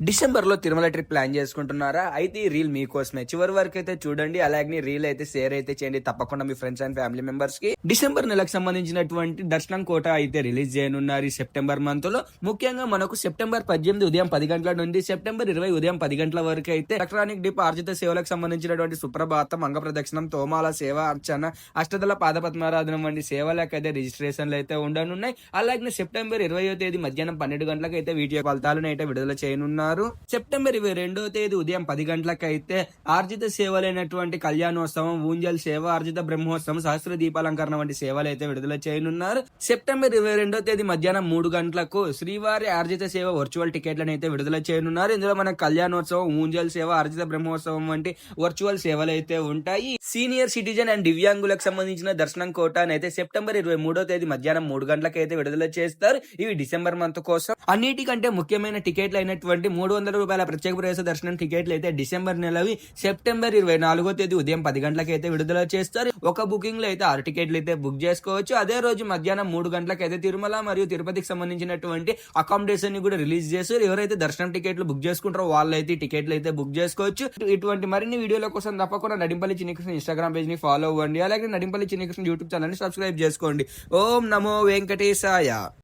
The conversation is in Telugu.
డిసెంబర్ లో తిరుమల ట్రిప్ ప్లాన్ చేసుకుంటున్నారా? అయితే ఈ రీల్ మీకోసమే. చివరి వరకు అయితే చూడండి. అలాగే రీల్ అయితే షేర్ అయితే చేయండి తప్పకుండా మీ ఫ్రెండ్స్ అండ్ ఫ్యామిలీ మెంబర్స్ కి. డిసెంబర్ నెలకు సంబంధించినటువంటి దర్శనం కోట అయితే రిలీజ్ చేయనున్నారు ఈ సెప్టెంబర్ మంత్ లో. ముఖ్యంగా మనకు సెప్టెంబర్ 18 ఉదయం 10 గంటల నుండి సెప్టెంబర్ 20 ఉదయం 10 గంటల వరకు అయితే ఎలక్ట్రానిక్ డిప్ ఆర్జిత సేవలకు సంబంధించినటువంటి సుప్రభాతం, అంగ ప్రదక్షిణం, తోమాల సేవ, అర్చన, అష్టదళ పాదపద్మారాధనం వంటి సేవలకు అయితే రిజిస్ట్రేషన్లు అయితే ఉండనున్నాయి. అలాగే సెప్టెంబర్ 20వ తేదీ మధ్యాహ్నం 12 గంటలకు అయితే వీడియో ఫలితాలను అయితే విడుదల చేయనున్నారు. సెప్టెంబర్ 22వ తేదీ ఉదయం 10 గంటలకైతే ఆర్జిత సేవలైనటువంటి కళ్యాణోత్సవం, ఊంజల్ సేవ, ఆర్జిత బ్రహ్మోత్సవం, సహస్ర దీపాలంకరణ వంటి సేవలు అయితే విడుదల చేయనున్నారు. సెప్టెంబర్ 22వ తేదీ మధ్యాహ్నం 3 గంటలకు శ్రీవారి ఆర్జిత సేవ వర్చువల్ టికెట్లను అయితే విడుదల చేయనున్నారు. ఇందులో మన కళ్యాణోత్సవం, ఊంజల్ సేవ, ఆర్జిత బ్రహ్మోత్సవం వంటి వర్చువల్ సేవలు అయితే ఉంటాయి. సీనియర్ సిటిజన్ అండ్ దివ్యాంగులకు సంబంధించిన దర్శనం కోటాను అయితే సెప్టెంబర్ 23వ తేదీ మధ్యాహ్నం 3 గంటలకు అయితే విడుదల చేస్తారు. ఇవి డిసెంబర్ మంత్ కోసం. అన్నిటికంటే ముఖ్యమైన టికెట్లు అయినటువంటి ₹300 ప్రత్యేక ప్రవేశ దర్శనం టికెట్లు అయితే డిసెంబర్ నెలవి సెప్టెంబర్ 24వ తేదీ ఉదయం 10 గంటలకు అయితే విడుదల చేస్తారు. ఒక బుకింగ్ లో అయితే 6 టికెట్లు అయితే బుక్ చేసుకోవచ్చు. అదే రోజు మధ్యాహ్నం 3 గంటలకు అయితే తిరుమల మరియు తిరుపతికి సంబంధించినటువంటి అకామిడేషన్ ని కూడా రిలీజ్ చేస్తారు. ఎవరైతే దర్శనం టికెట్లు బుక్ చేసుకుంటారో వాళ్ళైతే టికెట్లు అయితే బుక్ చేసుకోవచ్చు. ఇటువంటి మరిన్ని వీడియోల కోసం తప్పకుండా నడింపల్లి చిన్నకృష్ణ ఇన్స్టాగ్రామ్ పేజ్ ని ఫాలో అవ్వండి. అలాగే నడింపల్లి చిన్నకృష్ణ యూట్యూబ్ ఛానల్ ని సబ్స్క్రైబ్ చేసుకోండి. ఓం నమో వెంకటేశాయ.